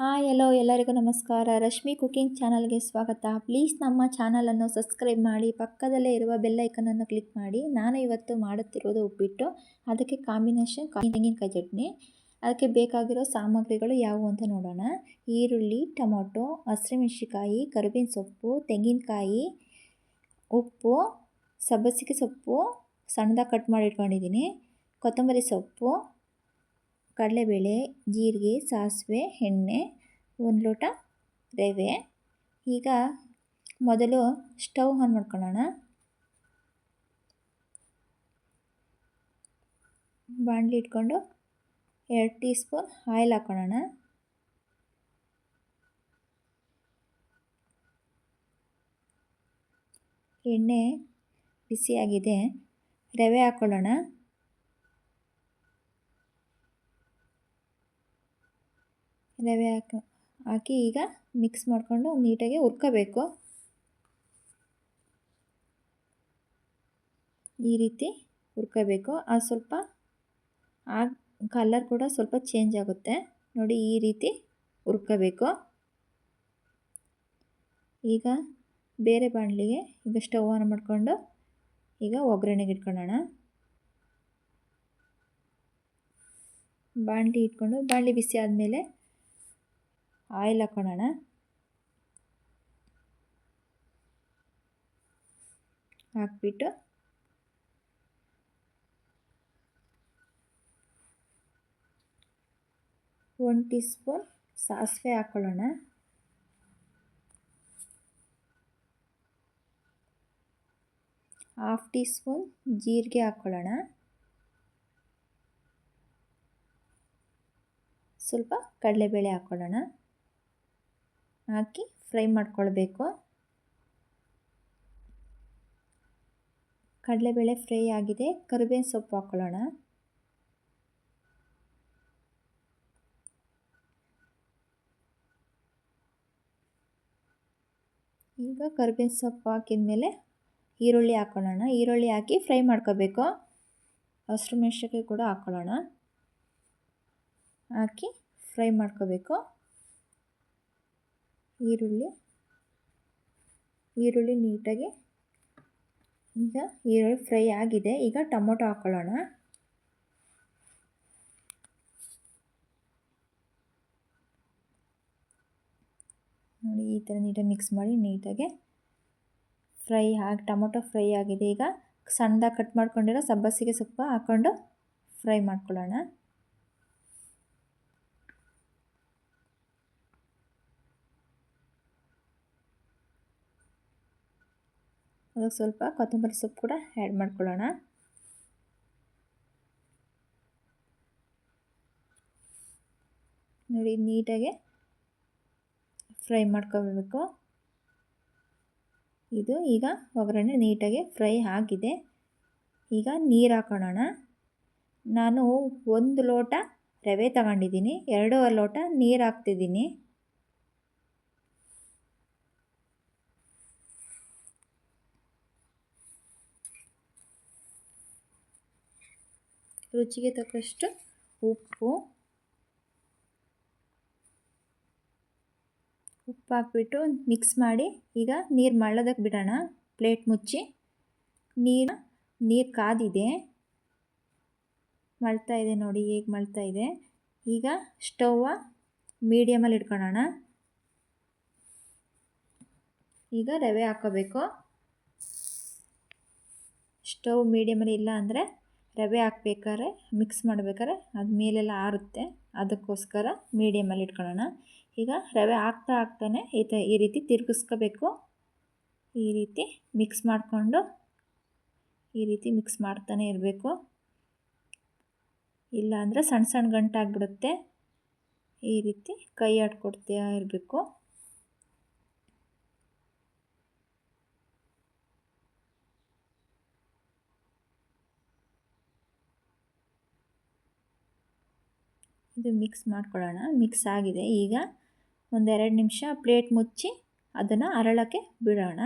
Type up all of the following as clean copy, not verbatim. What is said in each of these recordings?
Hi ಎಲ್ಲೋ ಎಲ್ಲರಿಗೂ ನಮಸ್ಕಾರ. Rashmi cooking ಚಾನಲ್ಗೆ ಸ್ವಾಗತ. ಪ್ಲೀಸ್ ನಮ್ಮ ಚಾನಲನ್ನು ಸಬ್ಸ್ಕ್ರೈಬ್ ಮಾಡಿ, ಪಕ್ಕದಲ್ಲೇ ಇರುವ ಬೆಲ್ ಐಕನನ್ನು ಕ್ಲಿಕ್ ಮಾಡಿ. ನಾನು ಇವತ್ತು ಮಾಡುತ್ತಿರುವುದು ಉಪ್ಪಿಟ್ಟು. ಅದಕ್ಕೆ ಕಾಂಬಿನೇಷನ್ ತೆಂಗಿನಕಾಯಿ ಚಟ್ನಿ. ಅದಕ್ಕೆ ಬೇಕಾಗಿರೋ ಸಾಮಗ್ರಿಗಳು ಯಾವುವು ಅಂತ ನೋಡೋಣ. ಈರುಳ್ಳಿ, ಟೊಮೊಟೊ, ಹಸಿಮೆಣಸಿಕಾಯಿ, ಕರಿಬೇವಿನ ಸೊಪ್ಪು, ತೆಂಗಿನಕಾಯಿ, ಉಪ್ಪು, ಸಬ್ಬಸಿಗೆ ಸೊಪ್ಪು ಸಣ್ಣದಾಗಿ ಕಟ್ ಮಾಡಿ ಇಟ್ಕೊಂಡಿದ್ದೀನಿ, ಕೊತ್ತಂಬರಿ ಸೊಪ್ಪು, ಕಡಲೆಬೇಳೆ, ಜೀರಿಗೆ, ಸಾಸಿವೆ, ಎಣ್ಣೆ, 1 ಲೋಟ ರವೆ. ಈಗ ಮೊದಲು ಸ್ಟವ್ ಆನ್ ಮಾಡ್ಕೊಳ್ಳೋಣ. ಬಾಣಲಿ ಇಟ್ಕೊಂಡು 2 ಟೀ ಸ್ಪೂನ್ ಆಯಿಲ್ ಹಾಕೊಳ್ಳೋಣ. ಎಣ್ಣೆ ಬಿಸಿಯಾಗಿದೆ, ರವೆ ಹಾಕೊಳ್ಳೋಣ. ರವೆ ಹಾಕಿ ಈಗ ಮಿಕ್ಸ್ ಮಾಡಿಕೊಂಡು ನೀಟಾಗಿ ಹುರ್ಕೋಬೇಕು. ಈ ರೀತಿ ಹುರ್ಕೋಬೇಕು. ಅದು ಸ್ವಲ್ಪ ಕಲರ್ ಕೂಡ ಸ್ವಲ್ಪ ಚೇಂಜ್ ಆಗುತ್ತೆ ನೋಡಿ, ಈ ರೀತಿ ಹುರ್ಕೋಬೇಕು. ಈಗ ಬೇರೆ ಬಾಣಲಿಗೆ ಈಗ ಸ್ಟವ್ ಆನ್ ಮಾಡಿಕೊಂಡು ಈಗ ಒಗ್ಗರಣೆಗೆ ಇಟ್ಕೊಳ್ಳೋಣ. ಬಾಣಲಿ ಇಟ್ಕೊಂಡು ಬಾಣಲಿ ಬಿಸಿ ಆದಮೇಲೆ ಆಯಿಲ್ ಹಾಕೊಳ್ಳೋಣ. ಹಾಕ್ಬಿಟ್ಟು ಒಂದು ಟೀ ಸ್ಪೂನ್ ಸಾಸಿವೆ ಹಾಕ್ಕೊಳ್ಳೋಣ. ಹಾಫ್ ಟೀ ಸ್ಪೂನ್ ಜೀರಿಗೆ ಹಾಕ್ಕೊಳ್ಳೋಣ. ಸ್ವಲ್ಪ ಕಡಲೆಬೇಳೆ ಹಾಕ್ಕೊಳ್ಳೋಣ. ಹಾಕಿ ಫ್ರೈ ಮಾಡ್ಕೊಳ್ಬೇಕು. ಕಡಲೆಬೇಳೆ ಫ್ರೈ ಆಗಿದೆ, ಕರಿಬೇವಿನ ಸೊಪ್ಪು ಹಾಕ್ಕೊಳ್ಳೋಣ. ಈಗ ಕರಿಬೇವಿನ ಸೊಪ್ಪು ಹಾಕಿದ ಮೇಲೆ ಈರುಳ್ಳಿ ಹಾಕ್ಕೊಳ್ಳೋಣ. ಈರುಳ್ಳಿ ಹಾಕಿ ಫ್ರೈ ಮಾಡ್ಕೋಬೇಕು. ಹಸಿರು ಮೆಣಸಿನಕಾಯಿ ಕೂಡ ಹಾಕ್ಕೊಳ್ಳೋಣ. ಹಾಕಿ ಫ್ರೈ ಮಾಡ್ಕೋಬೇಕು. ಈರುಳ್ಳಿ ನೀಟಾಗಿ ಈಗ ಈರುಳ್ಳಿ ಫ್ರೈ ಆಗಿದೆ. ಈಗ ಟೊಮೊಟೊ ಹಾಕ್ಕೊಳ್ಳೋಣ. ನೋಡಿ, ಈ ಥರ ನೀಟಾಗಿ ಮಿಕ್ಸ್ ಮಾಡಿ ನೀಟಾಗಿ ಟೊಮೊಟೊ ಫ್ರೈ ಆಗಿದೆ. ಈಗ ಸಣ್ಣದಾಗಿ ಕಟ್ ಮಾಡ್ಕೊಂಡಿರೋ ಸಬ್ಬಸಿಗೆ ಸೊಪ್ಪು ಹಾಕ್ಕೊಂಡು ಫ್ರೈ ಮಾಡ್ಕೊಳ್ಳೋಣ. ಅದಕ್ಕೆ ಸ್ವಲ್ಪ ಕೊತ್ತಂಬರಿ ಸೊಪ್ಪು ಕೂಡ ಆ್ಯಡ್ ಮಾಡ್ಕೊಳ್ಳೋಣ. ನೋಡಿ, ನೀಟಾಗಿ ಫ್ರೈ ಮಾಡ್ಕೋಬೇಕು. ಇದು ಈಗ ಒಗ್ಗರಣೆ ನೀಟಾಗಿ ಫ್ರೈ ಆಗಿದೆ. ಈಗ ನೀರು ಹಾಕೊಳ್ಳೋಣ. ನಾನು 1 ಲೋಟ ರವೆ ತಗೊಂಡಿದ್ದೀನಿ, 2.5 ಲೋಟ ನೀರು ಹಾಕ್ತಿದ್ದೀನಿ. ರುಚಿಗೆ ತಕ್ಕಷ್ಟು ಉಪ್ಪು ಹಾಕ್ಬಿಟ್ಟು ಮಿಕ್ಸ್ ಮಾಡಿ ಈಗ ನೀರು ಮಳ್ಳೋದಕ್ಕೆ ಬಿಡೋಣ. ಪ್ಲೇಟ್ ಮುಚ್ಚಿ ನೀರು ಕಾದಿದೆ, ಮಳ್ತಾ ಇದೆ ನೋಡಿ, ಹೇಗೆ ಮಳ್ತಾ ಇದೆ. ಈಗ ಸ್ಟವ್ ಮೀಡಿಯಮಲ್ಲಿ ಇಟ್ಕೊಳ್ಳೋಣ. ಈಗ ರವೆ ಹಾಕ್ಕೋಬೇಕು. ಸ್ಟವ್ ಮೀಡಿಯಮಲ್ಲಿ ಇಲ್ಲ ಅಂದರೆ ರವೆ ಹಾಕ್ಬೇಕಾದ್ರೆ ಮಿಕ್ಸ್ ಮಾಡಬೇಕಾದ್ರೆ ಅದು ಮೇಲೆಲ್ಲ ಆರುತ್ತೆ, ಅದಕ್ಕೋಸ್ಕರ ಮೀಡಿಯಮಲ್ಲಿ ಇಟ್ಕೊಳ್ಳೋಣ. ಈಗ ರವೆ ಹಾಕ್ತಾನೆ ಈ ರೀತಿ ತಿರುಗಿಸ್ಕೋಬೇಕು. ಈ ರೀತಿ ಮಿಕ್ಸ್ ಮಾಡಿಕೊಂಡು ಈ ರೀತಿ ಮಿಕ್ಸ್ ಮಾಡ್ತಾನೆ ಇರಬೇಕು. ಇಲ್ಲ ಅಂದರೆ ಸಣ್ಣ ಸಣ್ಣ ಗಂಟಾಗ್ಬಿಡುತ್ತೆ. ಈ ರೀತಿ ಕೈ ಆಡ್ಕೊಡ್ತಾ ಇರಬೇಕು. ಇದು ಮಿಕ್ಸ್ ಮಾಡ್ಕೊಳ್ಳೋಣ. ಮಿಕ್ಸ್ ಆಗಿದೆ. ಈಗ 1-2 ನಿಮಿಷ ಪ್ಲೇಟ್ ಮುಚ್ಚಿ ಅದನ್ನು ಅರಳಕ್ಕೆ ಬಿಡೋಣ.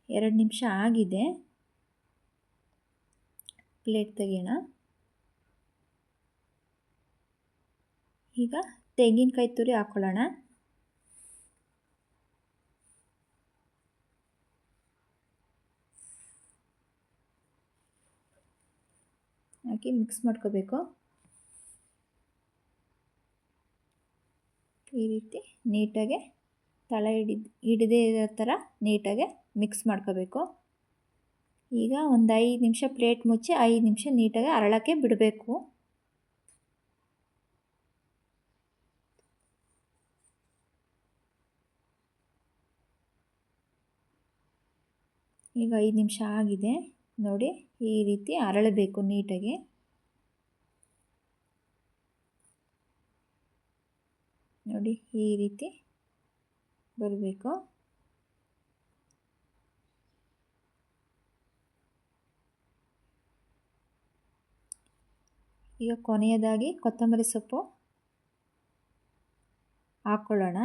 2 ನಿಮಿಷ ಆಗಿದೆ. ಪ್ಲೇಟ್ ತೆಗೆಯೋಣ. ಈಗ ತೆಂಗಿನಕಾಯಿ ತುರಿ ಹಾಕ್ಕೊಳ್ಳೋಣ. ಹಾಕಿ ಮಿಕ್ಸ್ ಮಾಡ್ಕೋಬೇಕು. ಈ ರೀತಿ ನೀಟಾಗಿ ತಳ ಹಿಡದೇ ಇರೋ ಥರ ನೀಟಾಗಿ ಮಿಕ್ಸ್ ಮಾಡ್ಕೋಬೇಕು. ಈಗ ಒಂದು 5 ನಿಮಿಷ ಪ್ಲೇಟ್ ಮುಚ್ಚಿ 5 ನಿಮಿಷ ನೀಟಾಗಿ ಅರಳಕ್ಕೆ ಬಿಡಬೇಕು. ಈಗ 5 ನಿಮಿಷ ಆಗಿದೆ ನೋಡಿ. ಈ ರೀತಿ ಅರಳಬೇಕು ನೀಟಾಗಿ. ನೋಡಿ ಈ ರೀತಿ ಬರಬೇಕು. ಈಗ ಕೊನೆಯದಾಗಿ ಕೊತ್ತಂಬರಿ ಸೊಪ್ಪು ಹಾಕ್ಕೊಳ್ಳೋಣ.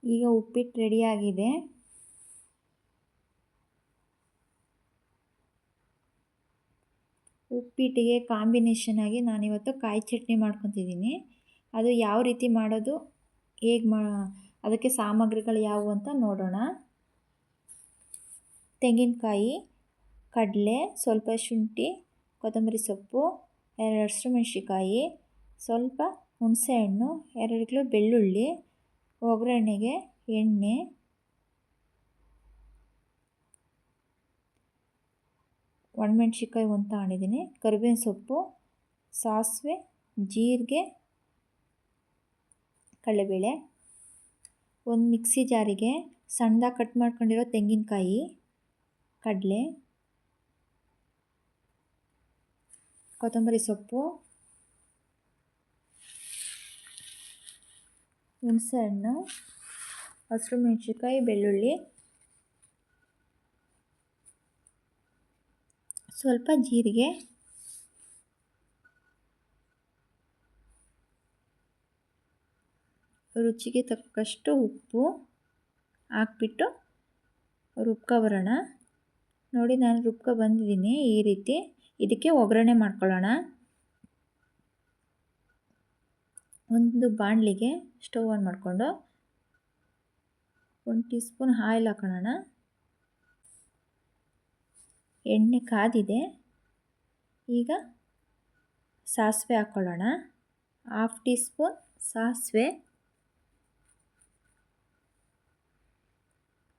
ಈಗ ಉಪ್ಪಿಟ್ಟು ರೆಡಿಯಾಗಿದೆ. ಉಪ್ಪಿಟ್ಟಿಗೆ ಕಾಂಬಿನೇಷನ್ ಆಗಿ ನಾನಿವತ್ತು ಕಾಯಿ ಚಟ್ನಿ ಮಾಡ್ಕೊತಿದ್ದೀನಿ. ಅದು ಯಾವ ರೀತಿ ಮಾಡೋದು, ಅದಕ್ಕೆ ಸಾಮಗ್ರಿಗಳು ಯಾವುವು ಅಂತ ನೋಡೋಣ. ತೆಂಗಿನಕಾಯಿ, ಕಡಲೆ, ಸ್ವಲ್ಪ ಶುಂಠಿ, ಕೊತ್ತಂಬರಿ ಸೊಪ್ಪು, 2 ಹಸಿಮೆಣಸಿಕಾಯಿ, ಸ್ವಲ್ಪ ಹುಣಸೆಹಣ್ಣು, 2 ಕಿಲೋ ಬೆಳ್ಳುಳ್ಳಿ, ಒಗ್ಗರಣೆಗೆ ಎಣ್ಣೆ, ಒಣಮೆಣ್ಸಿಕಾಯಿ 1 ತಗೊಂಡಿದ್ದೀನಿ, ಕರಿಬೇವಿನ ಸೊಪ್ಪು, ಸಾಸಿವೆ, ಜೀರಿಗೆ, ಕಡಲೆಬೇಳೆ, ಒಂದು ಮಿಕ್ಸಿ ಜಾರಿಗೆ ಸಣ್ಣದಾಗಿ ಕಟ್ ಮಾಡ್ಕೊಂಡಿರೋ ತೆಂಗಿನಕಾಯಿ, ಕಡಲೆ, ಕೊತ್ತಂಬರಿ ಸೊಪ್ಪು, ಹುಣಸೆಹಣ್ಣು, ಹಸಿಮೆಣಸಿಕಾಯಿ, ಬೆಳ್ಳುಳ್ಳಿ, ಸ್ವಲ್ಪ ಜೀರಿಗೆ, ರುಚಿಗೆ ತಕ್ಕಷ್ಟು ಉಪ್ಪು ಹಾಕ್ಬಿಟ್ಟು ರುಬ್ಕೊಬರೋಣ. ನೋಡಿ ನಾನು ರುಬ್ಕೊ ಬಂದಿದ್ದೀನಿ. ಈ ರೀತಿ ಇದಕ್ಕೆ ಒಗ್ಗರಣೆ ಮಾಡ್ಕೊಳ್ಳೋಣ. ಒಂದು ಬಾಣಲಿಗೆ ಸ್ಟವ್ ಆನ್ ಮಾಡಿಕೊಂಡು 1 ಟೀ ಸ್ಪೂನ್ ಆಯಿಲ್ ಹಾಕೊಳ್ಳೋಣ. ಎಣ್ಣೆ ಕಾದಿದೆ. ಈಗ ಸಾಸಿವೆ ಹಾಕ್ಕೊಳ್ಳೋಣ. 1/2 ಟೀ ಸ್ಪೂನ್ ಸಾಸಿವೆ,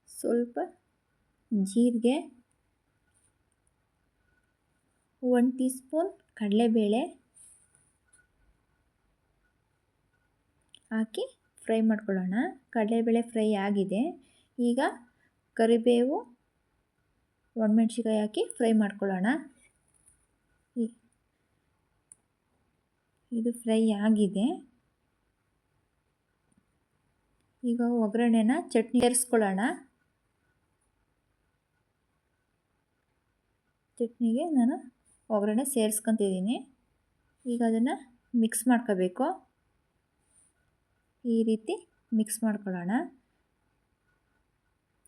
ಸ್ವಲ್ಪ ಜೀರಿಗೆ, 1 ಟೀ ಸ್ಪೂನ್ ಕಡಲೆಬೇಳೆ ಹಾಕಿ ಫ್ರೈ ಮಾಡ್ಕೊಳ್ಳೋಣ. ಕಡಲೆಬೇಳೆ ಫ್ರೈ ಆಗಿದೆ. ಈಗ ಕರಿಬೇವು, ಒಣಮೆಣ್ಸಿಕಾಯಿ ಹಾಕಿ ಫ್ರೈ ಮಾಡ್ಕೊಳ್ಳೋಣ. ಇದು ಫ್ರೈ ಆಗಿದೆ. ಈಗ ಒಗ್ಗರಣೆನ ಚಟ್ನಿ ಸೇರಿಸ್ಕೊಳ್ಳೋಣ. ಚಟ್ನಿಗೆ ನಾನು ಒಗ್ಗರಣೆ ಸೇರಿಸ್ಕೊತಿದ್ದೀನಿ. ಈಗ ಅದನ್ನು ಮಿಕ್ಸ್ ಮಾಡ್ಕೋಬೇಕು. ಈ ರೀತಿ ಮಿಕ್ಸ್ ಮಾಡ್ಕೊಳ್ಳೋಣ.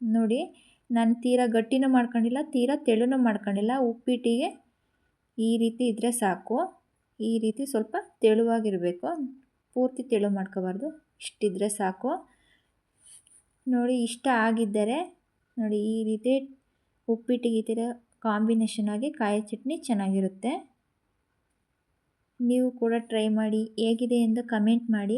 ನೋಡಿ ನಾನು ತೀರಾ ಗಟ್ಟಿನೂ ಮಾಡ್ಕೊಂಡಿಲ್ಲ, ತೀರಾ ತೆಳುನೂ ಮಾಡ್ಕೊಂಡಿಲ್ಲ. ಉಪ್ಪಿಟ್ಟಿಗೆ ಈ ರೀತಿ ಇದ್ದರೆ ಸಾಕು. ಈ ರೀತಿ ಸ್ವಲ್ಪ ತೆಳುವಾಗಿರಬೇಕು, ಪೂರ್ತಿ ತೆಳು ಮಾಡ್ಕೋಬಾರ್ದು, ಇಷ್ಟಿದ್ರೆ ಸಾಕು. ನೋಡಿ ಇಷ್ಟ ಆಗಿದ್ದರೆ ನೋಡಿ ಈ ರೀತಿ ಉಪ್ಪಿಟ್ಟಿಗೆ ಈ ಥರ ಕಾಂಬಿನೇಷನ್ ಆಗಿ ಕಾಯಿ ಚಟ್ನಿ ಚೆನ್ನಾಗಿರುತ್ತೆ. ನೀವು ಕೂಡ ಟ್ರೈ ಮಾಡಿ, ಹೇಗಿದೆ ಎಂದು ಕಮೆಂಟ್ ಮಾಡಿ.